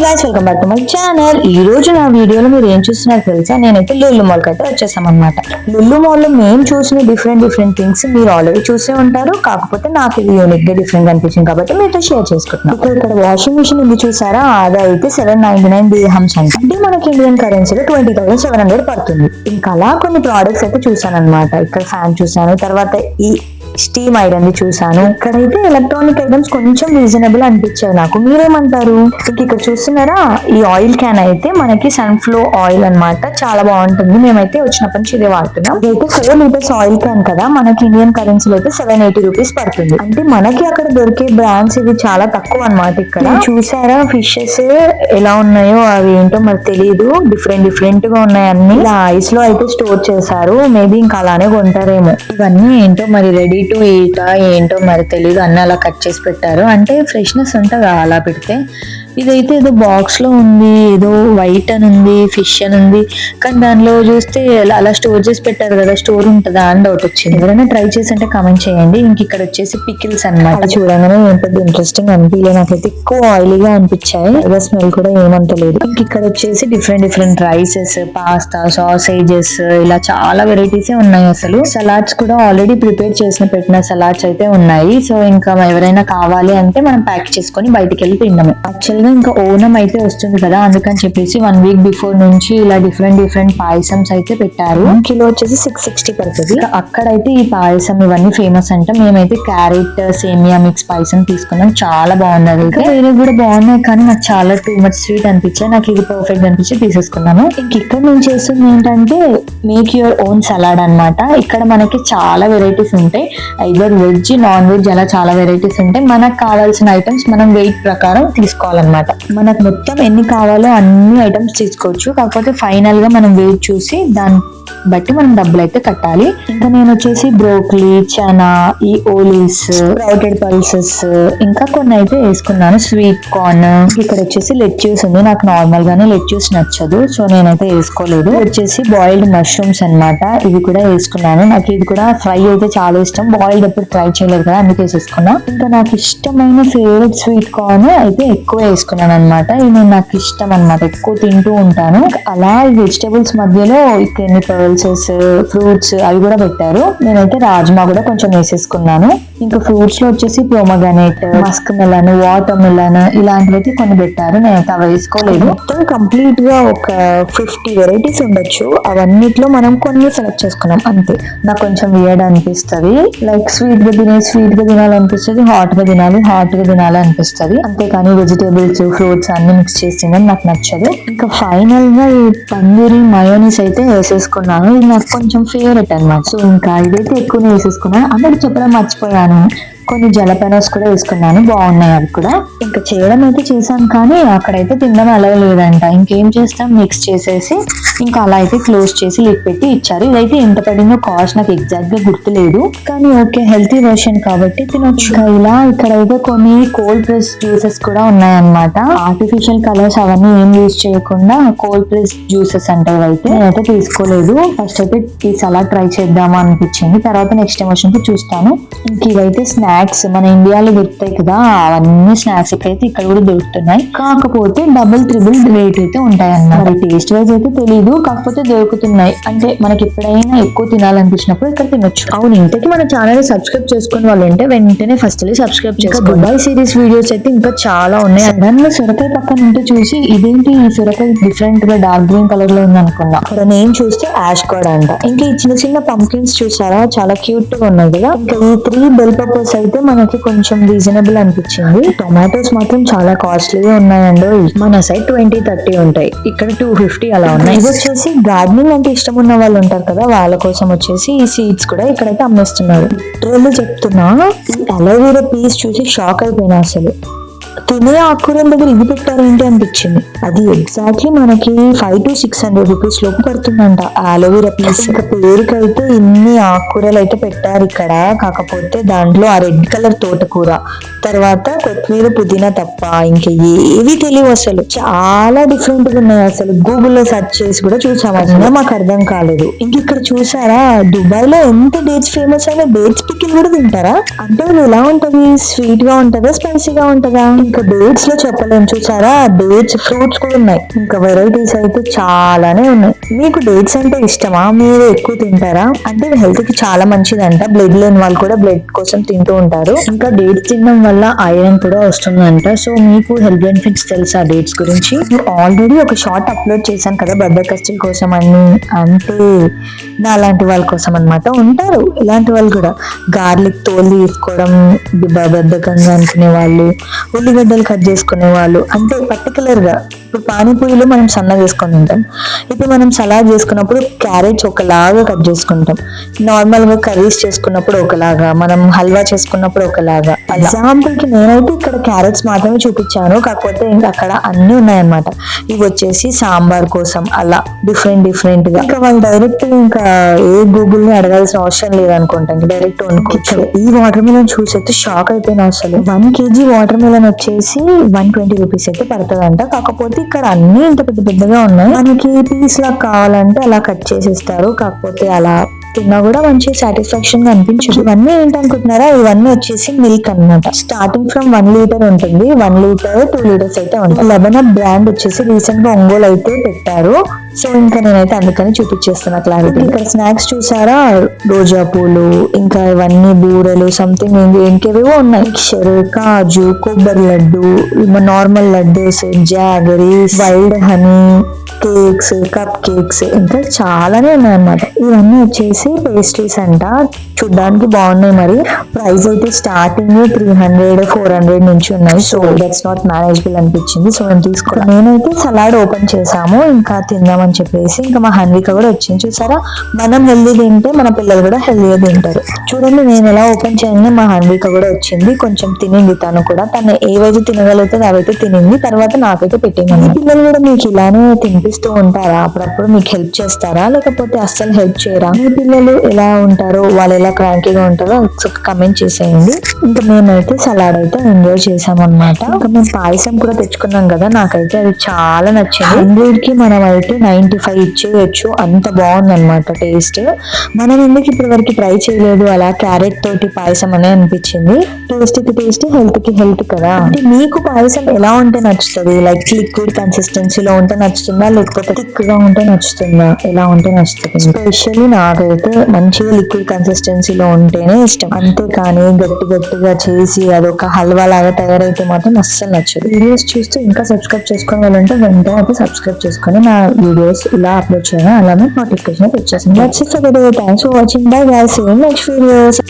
Guys, welcome back to my channel. ఈ రోజు నా వీడియోలో మీరు ఏం చూస్తున్నారు తెలుసా? నేనైతే లుల్లు మాల్ కి అయితే వచ్చేసాం అనమాట. లుల్లు మాల్ లో మేము చూసిన డిఫరెంట్ థింగ్స్ మీరు ఆల్రెడీ చూసే ఉంటారు. కాకపోతే నాకు ఇది యూనిక్ గా డిఫరెంట్ అనిపించింది కాబట్టి మీతో షేర్ చేసుకుంటున్నాను. ఇక్కడ వాషింగ్ మిషన్ ఉంది చూసారా, అదైతే 799 dirhams అంటే మనకి ఇండియన్ కరెన్సీలో 20,700 పడుతుంది. ఇంకా అలా కొన్ని ప్రోడక్ట్స్ అయితే చూసాను అనమాట. ఇక్కడ ఫ్యాన్ చూసాను, తర్వాత ఈ స్టీమ్ ఐరన్ ది చూసాను. ఇక్కడైతే ఎలక్ట్రానిక్ ఐటమ్స్ కొంచెం రీజనబుల్ అనిపించాయి నాకు. మీరేమంటారు? ఇక్కడ చూస్తున్నారా, ఈ ఆయిల్ క్యాన్ అయితే మనకి సన్ఫ్లో ఆయిల్ అన్నమాట. చాలా బాగుంటుంది. మేమైతే వచ్చినప్పటి నుంచి ఇదే వాడుతున్నాం. ఇదైతే 4 liters ఆయిల్ క్యాన్ కదా, మనకి ఇండియన్ కరెన్సీలో అయితే 780 రూపీస్ పడుతుంది. అంటే మనకి అక్కడ దొరికే బ్రాండ్స్ ఇవి చాలా తక్కువ అనమాట. ఇక్కడ చూసారా ఫిషెస్ ఎలా ఉన్నాయో, అవి ఏంటో మరి తెలియదు, డిఫరెంట్ గా ఉన్నాయి అన్ని. ఇలా ఐస్ లో అయితే స్టోర్ చేశారు. మేబీ ఇంకా అలానే కొంటారేమో. ఇవన్నీ ఏంటో మరి రెడీ టు ఈట్ ఏంటో మరి తెలియదు, అన్నీ అలా కట్ చేసి పెట్టారు. అంటే ఫ్రెష్నెస్ ఉంటుంది అలా పెడితే. ఇదైతే ఏదో బాక్స్ లో ఉంది, ఏదో వైట్ అని ఉంది, ఫిష్ అని ఉంది. కానీ దానిలో చూస్తే అలా స్టోర్ చేసి పెట్టారు కదా, స్టోర్ ఉంటుందా అని డౌట్ వచ్చింది. ఎవరైనా ట్రై చేసి అంటే కామెంట్ చేయండి. ఇంక ఇక్కడ వచ్చేసి పికిల్స్ అన్నమాట. చూడగానే ఏంటంటే ఇంట్రెస్టింగ్ అనిపించలేదు నాకైతే. ఎక్కువ ఆయిలీగా అనిపించాయి, స్మెల్ కూడా ఏమంత లేదు. ఇంక ఇక్కడ వచ్చేసి డిఫరెంట్ రైసెస్, పాస్తా, సాసేజెస్, ఇలా చాలా వెరైటీసే ఉన్నాయి. అసలు సలాడ్స్ కూడా ఆల్రెడీ ప్రిపేర్ చేసిన పెట్టిన సలాడ్స్ అయితే ఉన్నాయి. సో ఇంకా ఎవరైనా కావాలి అంటే మనం ప్యాక్ చేసుకొని బయటికి వెళ్ళి తినడమే. యాక్చువల్ గా ఇంకా ఓనం అయితే వస్తుంది కదా, అందుకని చెప్పేసి 1 week బిఫోర్ నుంచి ఇలా డిఫరెంట్ పాయసమ్స్ అయితే పెట్టారు. కిలో వచ్చేసి 660 పడుతుంది. అక్కడైతే ఈ పాయసం ఇవన్నీ ఫేమస్ అంట. మేమైతే క్యారెట్ సేమియా మిక్స్ పాయసం తీసుకున్నాం, చాలా బాగున్నది. అయితే వేరే కూడా బాగున్నాయి, కానీ నాకు చాలా టూ మచ్ స్వీట్ అనిపించాయి. నాకు ఇది పర్ఫెక్ట్ అనిపించి తీసేసుకున్నాను. ఇక్కడ నేను చేస్తుంది ఏంటంటే మేక్ యువర్ ఓన్ సలాడ్ అన్నమాట. ఇక్కడ మనకి చాలా వెరైటీస్ ఉంటాయి, ఐదర్ వెజ్ నాన్ వెజ్, అలా చాలా వెరైటీస్ ఉంటాయి. మనకు కావాల్సిన ఐటమ్స్ మనం వెయిట్ ప్రకారం తీసుకోవాలన్నమాట. మనకు మొత్తం ఎన్ని కావాలో అన్ని ఐటమ్స్ తీసుకోవచ్చు. కాకపోతే ఫైనల్ గా మనం వెయిట్ చూసి దాని బట్టి మనం డబ్బులు అయితే కట్టాలి. ఇంకా నేను వచ్చేసి బ్రోకలీ, చనా, ఈ ఓలీస్, స్ప్రౌటెడ్ పల్సెస్, ఇంకా కొన్ని అయితే వేసుకున్నాను. Sweet corn. ఇక్కడ వచ్చేసి లెట్యూస్ ఉంది. నాకు నార్మల్ గానే లెట్యూస్ నచ్చదు, సో నేనైతే వేసుకోలేదు. వచ్చేసి బాయిల్డ్ మష్రూమ్స్ అన్నమాట, ఇవి కూడా వేసుకున్నాను. నాకు ఇది కూడా ఫ్రై అయితే చాలా ఇష్టం. బాయిల్డ్ ఎప్పుడు ట్రై చేయలేదు కదా, అందుకే వేసేసుకున్నా. ఇంకా నాకు ఇష్టమైన ఫేవరెట్ స్వీట్ కార్న్ అయితే ఎక్కువ వేసుకున్నాను అనమాట. ఇది నాకు ఇష్టం అనమాట, ఎక్కువ తింటూ ఉంటాను. అలా వెజిటబుల్స్ మధ్యలో ఇక్కడ పల్సెస్, ఫ్రూట్స్ అవి కూడా పెట్టారు. నేనైతే రాజ్మా కూడా కొంచెం వేసేసుకున్నాను. ఇంకా ఫ్రూట్స్ లో వచ్చేసి pomegranate, Musk melon, water melon ఇలాంటివి కొన్ని పెట్టారు. నేనైతే అవి వేసుకోలేదు. మొత్తం కంప్లీట్ గా ఒక 50 వెరైటీస్ ఉండొచ్చు. అవన్నిట్లో మనం కొన్ని సెలెక్ట్ చేసుకున్నాం అంతే. నాకు కొంచెం వియర్డ్ అనిపిస్తుంది. లైక్ స్వీట్ గా తినాలనిపిస్తుంది, హాట్ గా తినాలి అనిపిస్తుంది. అంతేకాని వెజిటేబుల్స్, ఫ్రూట్స్ అన్ని మిక్స్ చేసి తినడం నాకు నచ్చదు. ఇంకా ఫైనల్ గా ఈ తందూరి మయోనీస్ అయితే వేసేసుకున్నాను. ఇది నాకు కొంచెం ఫేవరెట్ అన్నమాట. సో ఇంకా ఇదైతే ఎక్కువనే వేసేసుకున్నాను. అందరికి చెప్పడం మర్చిపోయాను, కొన్ని జలపెనోస్ కూడా వేసుకున్నాను, బాగున్నాయి అవి కూడా. ఇంకా చేయడం అయితే చేశాను, కానీ అక్కడైతే తినడం అలా లేదంట. ఇంకేం చేస్తాం, మిక్స్ చేసేసి ఇంకా అలా అయితే క్లోజ్ చేసి లిడ్ పెట్టి ఇచ్చారు. ఇదైతే ఎంత పడిందో కాస్ట్ నాకు ఎగ్జాక్ట్ గా గుర్తులేదు, కానీ ఓకే హెల్తీ వర్షన్ కాబట్టి తినొచ్చు. ఇలా ఇక్కడైతే కొన్ని కోల్డ్ ప్రెస్ జ్యూసెస్ కూడా ఉన్నాయన్నమాట. ఆర్టిఫిషియల్ కలర్స్ అవన్నీ ఏం యూజ్ చేయకుండా కోల్డ్ ప్రెస్ జ్యూసెస్ అంటే అయితే నేనైతే తీసుకోలేదు. ఫస్ట్ అయితే ఈ సలాడ్ ట్రై చేద్దామా అనిపించింది, తర్వాత నెక్స్ట్ టైం వచ్చినప్పుడు చూస్తాను. ఇంక ఇవైతే స్నాక్స్ మన ఇండియాలో దొరుకుతాయి కదా, అవన్నీ స్నాక్స్ అయితే ఇక్కడ కూడా దొరుకుతున్నాయి. కాకపోతే డబుల్ ట్రిబుల్ రేట్ అయితే ఉంటాయి అన్నమాట. మరి టేస్ట్ వైజ్ అయితే తెలీదు, కాకపోతే దొరుకుతున్నాయి. అంటే మనకి ఎప్పుడైనా ఎక్కువ తినాలనిపించినప్పుడు ఇక్కడ తినొచ్చు. అవును, ఇంతకీ మన ఛానల్ సబ్స్క్రైబ్ చేసుకుని వాళ్ళు ఉంటే వెంటనే ఫస్ట్ సబ్స్క్రైబ్ చేసుకోండి. దుబాయ్ సిరీస్ వీడియోస్ అయితే ఇంకా చాలా ఉన్నాయి. సడన్ గా సొరకాయ పక్కన ఉంటే చూసి ఇదేంటి ఈ సొరకాయ డిఫరెంట్ గా డార్క్ గ్రీన్ కలర్ లో ఉంది అనుకున్నా. అక్కడ నేను చూస్తే యాష్ కూడా అంట. ఇంకా ఈ చిన్న పంప్కిన్స్ చూసారా, చాలా క్యూట్ గా ఉన్నాయి కదా. ఇంకా ఈ 3 బెల్ పెప్పర్స్ అయితే మనకి కొంచెం రీజనబుల్ అనిపించింది. టొమాటోస్ మాత్రం చాలా కాస్ట్లీగా ఉన్నాయండి. మన సైడ్ 20-30 ఉంటాయి, ఇక్కడ 250 అలా ఉన్నాయి. ఇది వచ్చేసి గార్డెనింగ్ అంటే ఇష్టం ఉన్న వాళ్ళు ఉంటారు కదా, వాళ్ళ కోసం వచ్చేసి ఈ సీడ్స్ కూడా ఇక్కడైతే అమ్మేస్తున్నారు. ట్రోలు చెప్తున్నా, ఈ అలోవెరా పీస్ చూసి షాక్ అయిపోయినా. అసలు తినే ఆకుకూరల దగ్గర ఇది పెట్టారేంటి అనిపించింది. అది ఎగ్జాక్ట్లీ మనకి 500 to 600 రూపీస్ లోపు పడుతుందంట అలోవెరా పీస్. ఇంకా పేరుకైతే ఇన్ని ఆకుకూరలు అయితే పెట్టారు ఇక్కడ. కాకపోతే దాంట్లో ఆ రెడ్ కలర్ తోటకూర తర్వాత కొత్తిమీర పుదీనా తప్ప ఇంకా ఏవి తెలియవు అసలు. చాలా డిఫరెంట్ గా ఉన్నాయి అసలు. గూగుల్లో సెర్చ్ చేసి కూడా చూసాము, అసలు మాకు అర్థం కాలేదు. ఇంక ఇక్కడ చూసారా, దుబాయ్ లో ఎంత డేట్స్ ఫేమస్ అయినా డేట్స్ పికిల్ కూడా తింటారా? అంటే అది ఎలా ఉంటది, స్వీట్ గా ఉంటదా, స్పైసీగా ఉంటదా? ఇంకా డేట్స్ లో చెప్పలేము. చూసారా, డేట్స్ ఫ్రూట్స్ కూడా ఉన్నాయి. ఇంకా వెరైటీస్ అయితే చాలానే ఉన్నాయి. మీకు డేట్స్ అంటే ఇష్టమా? మీరు ఎక్కువ తింటారా? అంటే హెల్త్ కి చాలా మంచిదంట. బ్లడ్ లేని వాళ్ళు కూడా బ్లడ్ కోసం తింటూ ఉంటారు. ఇంకా డేట్స్ తినడం వల్ల ఐరన్ కూడా వస్తుందంట. సో మీకు హెల్త్ బెనిఫిట్స్ తెలుసా డేట్స్ గురించి? ఆల్రెడీ ఒక షార్ట్ అప్లోడ్ చేశాను కదా బద్దకస్తుల కోసం అని. అంటే నా అలాంటి వాళ్ళ కోసం అన్నమాట. ఉంటారు ఇలాంటి వాళ్ళు కూడా. గార్లిక్ తోలు తీసుకోవడం బద్దకంగా అనుకునే వాళ్ళు, ఉల్లిగడ్డలు కట్ చేసుకునే వాళ్ళు. అంటే పర్టికులర్ గా ఇప్పుడు పానీపూరిలో మనం సన్నగా చేసుకొని తింటాం. ఇప్పుడు మనం సలాడ్ చేసుకున్నప్పుడు క్యారెట్స్ ఒకలాగా కట్ చేసుకుంటాం. నార్మల్ గా కర్రీస్ చేసుకున్నప్పుడు ఒకలాగా, మనం హల్వా చేసుకున్నప్పుడు ఒకలాగా. ఎగ్జాంపుల్ కి నేనైతే ఇక్కడ క్యారెట్స్ మాత్రమే చూపించాను, కాకపోతే ఇంకా అక్కడ అన్ని ఉన్నాయన్నమాట. ఇవి వచ్చేసి సాంబార్ కోసం అలా డిఫరెంట్ గా. ఇంకా వాళ్ళు డైరెక్ట్ ఇంకా ఏ గూగుల్ ని అడగాల్సిన అవసరం లేదనుకుంటా, ఇంకా డైరెక్ట్ వండుకోవచ్చు. ఈ వాటర్ మిలన్ చూసి అయితే షాక్ అయిపోయినా అసలు. 1 kg వాటర్ మిలన్ వచ్చేసి 120 రూపీస్ అయితే పడుతుందంట. కాకపోతే ఇక్కడ అన్ని ఇంత పెద్దగా ఉన్నాయి. మనకి పీస్ లా కావాలంటే అలా కట్ చేసిస్తారు. కాకపోతే అలా తిన్నా కూడా మంచి సాటిస్ఫాక్షన్ గా అనిపించదు. ఇవన్నీ ఏంటనుకుంటున్నారా, ఇవన్నీ వచ్చేసి మిల్క్ అన్నమాట. స్టార్టింగ్ ఫ్రమ్ 1 లీటర్ ఉంటుంది. 1 లీటర్ 2 లీటర్స్ అయితే ఉంటుంది. లెబనన్ బ్రాండ్ వచ్చేసి రీసెంట్ గా ఒంగోలు అయితే పెట్టారు. సో ఇంకా నేనైతే అందుకని చూపించేస్తున్నా క్లారిటీ. ఇక్కడ స్నాక్స్ చూసారా, రోజా పూలు, ఇంకా ఇవన్నీ బూరెలు, సంథింగ్ ఇంకేవేవో ఉన్నాయి. మిక్చర్, కాజు, కొబ్బరి laddu, normal laddoos, jaggeries, wild honey, cakes, cupcakes, ఇంకా చాలానే ఉన్నాయన్నమాట. ఇవన్నీ వచ్చేసి పేస్ట్రీస్ అంట. చూడ్డానికి బాగున్నాయి. మరి ప్రైస్ అయితే స్టార్టింగ్ 300-400 నుంచి ఉన్నాయి. సో దట్స్ నాట్ మేనేజబుల్ అనిపించింది. సో నేను తీసుకున్నాను. నేనైతే సలాడ్ ఓపెన్ చేసాము ఇంకా తిందామని చెప్పేసి. ఇంకా మా హన్విక కూడా వచ్చింది. చూసారా, మనం హెల్దీ తింటే మన పిల్లలు కూడా హెల్దీగా తింటారు. చూడండి నేను ఎలా ఓపెన్ చేయగానే మా హన్విక కూడా వచ్చింది. కొంచెం తినింది తను కూడా. తను ఏవైతే తినగలుగుతుంది అవైతే తినింది. తర్వాత నాకైతే పెట్టింది. పిల్లలు కూడా మీకు ఇలానే తినిపిస్తూ ఉంటారా? అప్పుడప్పుడు మీకు హెల్ప్ చేస్తారా, లేకపోతే అస్సలు హెల్ప్ చేయరా? మీ పిల్లలు ఎలా ఉంటారో, వాళ్ళు ఎలా క్రాంకీగా ఉంటారో కమెంట్ చేసేయండి. ఇంకా మేమైతే సలాడ్ అయితే ఎంజాయ్ చేసాం అనమాట. ఇంకా మేము పాయసం కూడా తెచ్చుకున్నాం కదా, నాకైతే అది చాలా నచ్చింది. 100 కి మనం అయితే 95 ఇచ్చేయచ్చు, అంత బాగుంది అనమాట టేస్ట్. మనం ఎందుకు ఇప్పటి వరకు ట్రై చేయలేదు అలా క్యారెట్ తోటి పాయసం అనే అనిపించింది. టేస్ట్ కి టేస్ట్, హెల్త్ కి హెల్త్ కదా. అంటే మీకు పాయసం ఎలా ఉంటే నచ్చుతుంది? లైక్ లిక్విడ్ కన్సిస్టెన్సీలో ఉంటే నచ్చుతుందా, లేకపోతే థిక్ గా ఉంటే నచ్చుతుందా, ఎలా ఉంటే నచ్చుతుంది? స్పెషల్లీ నాకైతే మంచిగా లిక్విడ్ కన్సిస్టెన్సీలో ఉంటేనే ఇష్టం. అంతేకాని గట్టిగా చేసి అదొక హల్వా లాగా తయారైతే మాత్రం అస్సలు నచ్చదు. వీడియోస్ చూస్తూ ఇంకా సబ్స్క్రైబ్ చేసుకునే వాళ్ళంటే వెంటనే అయితే సబ్స్క్రైబ్ చేసుకొని నా వీడియోస్ ఇలా అప్లోడ్ చేయడం అలానే నోటిఫికేషన్ వచ్చేసింది. Thanks for watching. Bye guys, see you next videos.